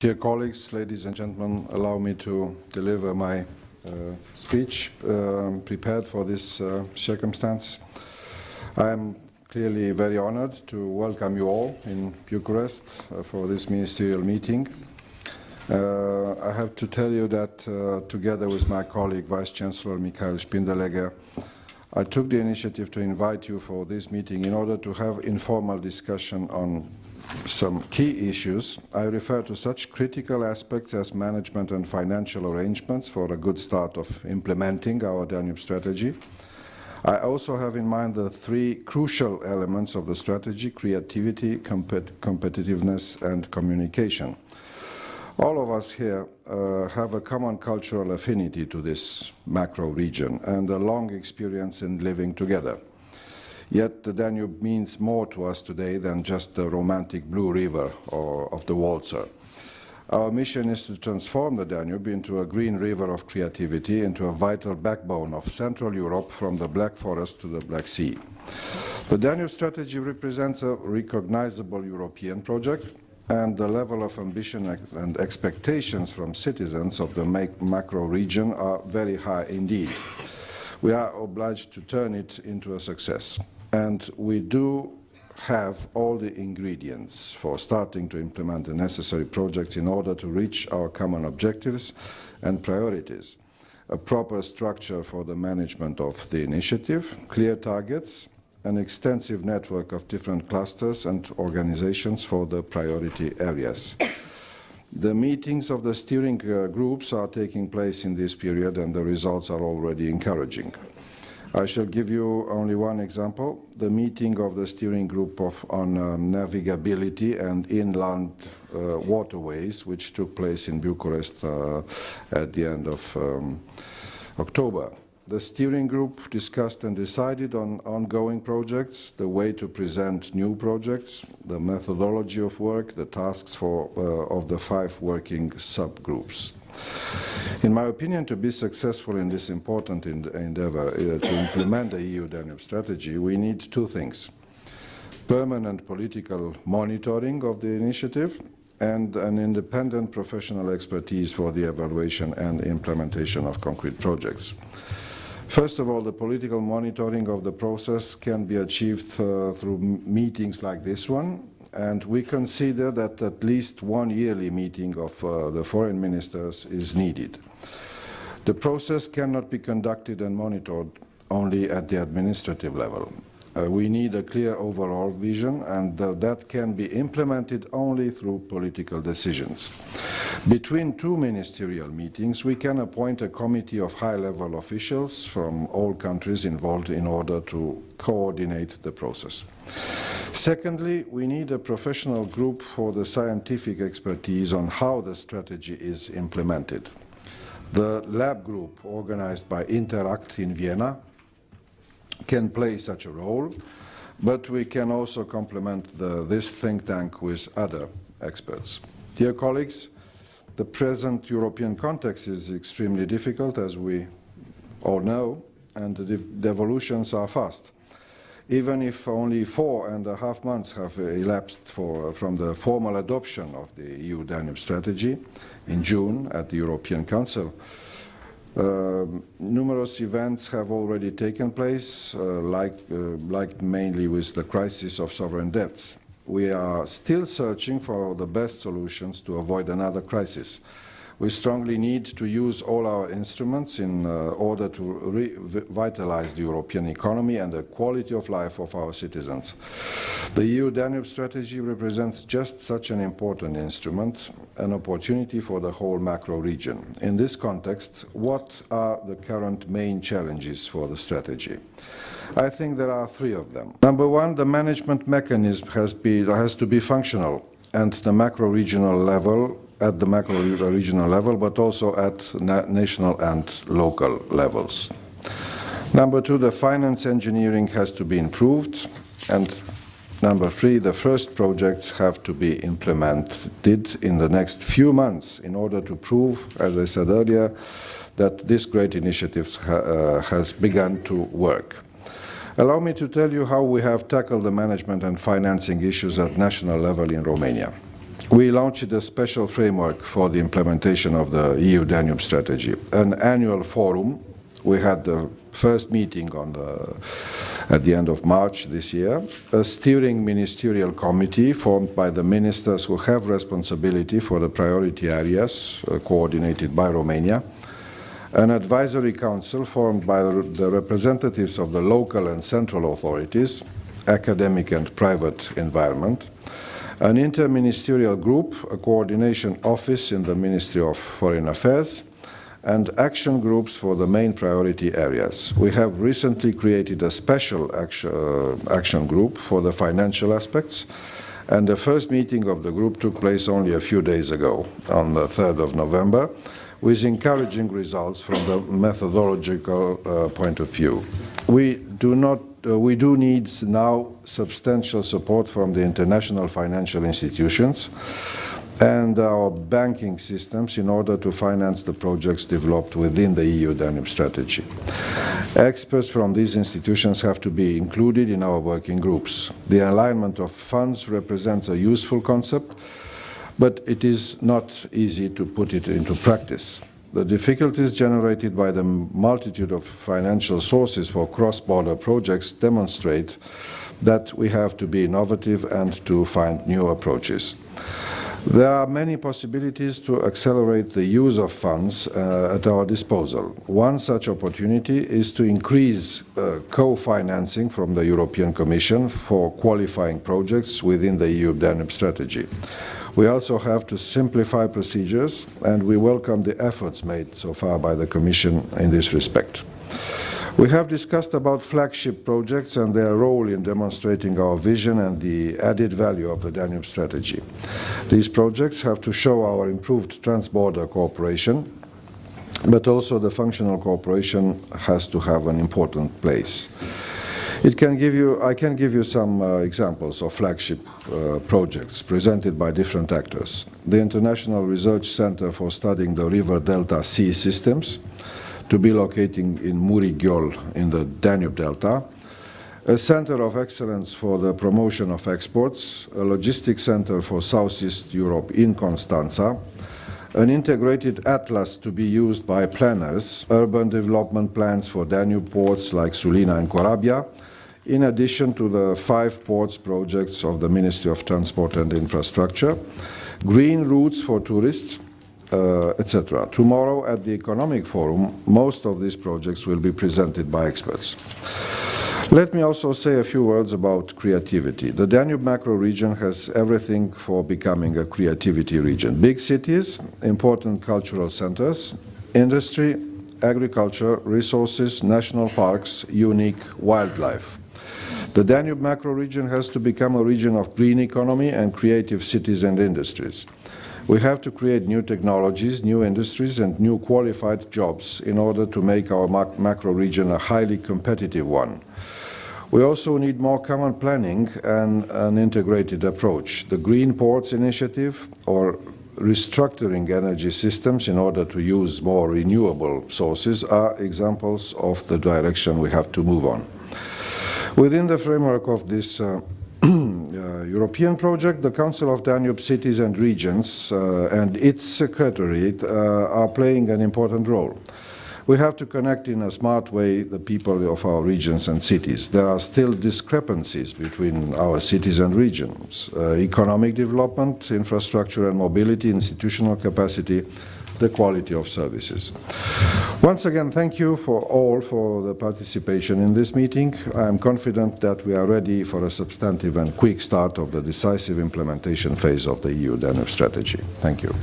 Dear colleagues, ladies and gentlemen, allow me to deliver my speech prepared for this circumstance. I am clearly very honored to welcome you all in Bucharest for this ministerial meeting. I have to tell you that together with my colleague Vice Chancellor Mikhail Spindelegger, I took the initiative to invite you for this meeting in order to have informal discussion on some key issues. I refer to such critical aspects as management and financial arrangements for a good start of implementing our Danube strategy. I also have in mind the three crucial elements of the strategy: creativity, competitiveness and communication. All of us here have a common cultural affinity to this macro region and a long experience in living together. Yet the Danube means more to us today than just the romantic blue river of the waltzer. Our mission is to transform the Danube into a green river of creativity, into a vital backbone of Central Europe from the Black Forest to the Black Sea. The Danube strategy represents a recognizable European project, and the level of ambition and expectations from citizens of the macro region are very high indeed. We are obliged to turn it into a success. And we do have all the ingredients for starting to implement the necessary projects in order to reach our common objectives and priorities. A proper structure for the management of the initiative, clear targets, an extensive network of different clusters and organizations for the priority areas. The meetings of the steering groups are taking place in this period, and the results are already encouraging. I shall give you only one example: the meeting of the steering group on navigability and inland waterways, which took place in Bucharest at the end of October. The steering group discussed and decided on ongoing projects, the way to present new projects, the methodology of work, the tasks of the 5 working subgroups. In my opinion, to be successful in this important endeavor to implement the EU Danube strategy, we need 2 things: permanent political monitoring of the initiative and an independent professional expertise for the evaluation and implementation of concrete projects. First of all, the political monitoring of the process can be achieved through meetings like this one, and we consider that at least one yearly meeting of the foreign ministers is needed. The process cannot be conducted and monitored only at the administrative level. We need a clear overall vision, and that can be implemented only through political decisions. Between 2 ministerial meetings, we can appoint a committee of high-level officials from all countries involved in order to coordinate the process. Secondly, we need a professional group for the scientific expertise on how the strategy is implemented. The lab group organized by Interact in Vienna can play such a role, but we can also complement this think tank with other experts. Dear colleagues, the present European context is extremely difficult, as we all know, and the evolutions are fast. Even if only 4.5 months have elapsed from the formal adoption of the EU Danube strategy in June at the European Council, numerous events have already taken place, like mainly with the crisis of sovereign debts. We are still searching for the best solutions to avoid another crisis. We strongly need to use all our instruments in order to revitalize the European economy and the quality of life of our citizens. The EU Danube strategy represents just such an important instrument, an opportunity for the whole macro region. In this context, what are the current main challenges for the strategy? I think there are 3 of them. Number 1, the management mechanism has to be functional at the macro-regional level, but also at national and local levels. Number 2, the finance engineering has to be improved. And number 3, the first projects have to be implemented in the next few months in order to prove, as I said earlier, that this great initiative has begun to work. Allow me to tell you how we have tackled the management and financing issues at national level in Romania. we launched a special framework for the implementation of the EU Danube strategy, an annual forum. We had the first meeting at the end of March this year, a steering ministerial committee formed by the ministers who have responsibility for the priority areas, coordinated by Romania, an advisory council formed by the representatives of the local and central authorities, academic and private environment, an interministerial group, a coordination office in the Ministry of Foreign Affairs, and action groups for the main priority areas. We have recently created a special action group for the financial aspects, and the first meeting of the group took place only a few days ago, on the 3rd of November, with encouraging results from the methodological point of view. We do need now substantial support from the international financial institutions and our banking systems in order to finance the projects developed within the EU Danube strategy. Experts from these institutions have to be included in our working groups. The alignment of funds represents a useful concept, but it is not easy to put it into practice. The difficulties generated by the multitude of financial sources for cross-border projects demonstrate that we have to be innovative and to find new approaches. There are many possibilities to accelerate the use of funds at our disposal. One such opportunity is to increase co-financing from the European Commission for qualifying projects within the EU Danube strategy. We also have to simplify procedures, and we welcome the efforts made so far by the Commission in this respect. We have discussed about flagship projects and their role in demonstrating our vision and the added value of the Danube strategy. These projects have to show our improved trans-border cooperation, but also the functional cooperation has to have an important place. I can give you some examples of flagship projects presented by different actors. The International Research Center for Studying the River Delta Sea Systems, to be located in Muri-Gheol in the Danube Delta, a Center of Excellence for the Promotion of Exports, a Logistics Center for Southeast Europe in Constanța, an integrated atlas to be used by planners, urban development plans for Danube ports like Sulina and Corabia, in addition to the 5 ports projects of the Ministry of Transport and Infrastructure, green routes for tourists, etc. Tomorrow at the Economic Forum, most of these projects will be presented by experts. Let me also say a few words about creativity. The Danube macro region has everything for becoming a creativity region. Big cities, important cultural centers, industry, agriculture, resources, national parks, unique wildlife. The Danube macro region has to become a region of green economy and creative cities and industries. We have to create new technologies, new industries, and new qualified jobs in order to make our macro region a highly competitive one. We also need more common planning and an integrated approach. The Green Ports Initiative, or restructuring energy systems in order to use more renewable sources, are examples of the direction we have to move on. Within the framework of this European project, the Council of Danube Cities and Regions and its Secretariat are playing an important role. We have to connect in a smart way the people of our regions and cities. There are still discrepancies between our cities and regions. Economic development, infrastructure and mobility, institutional capacity, the quality of services. Once again, thank you for the participation in this meeting. I am confident that we are ready for a substantive and quick start of the decisive implementation phase of the EU Danube strategy. Thank you.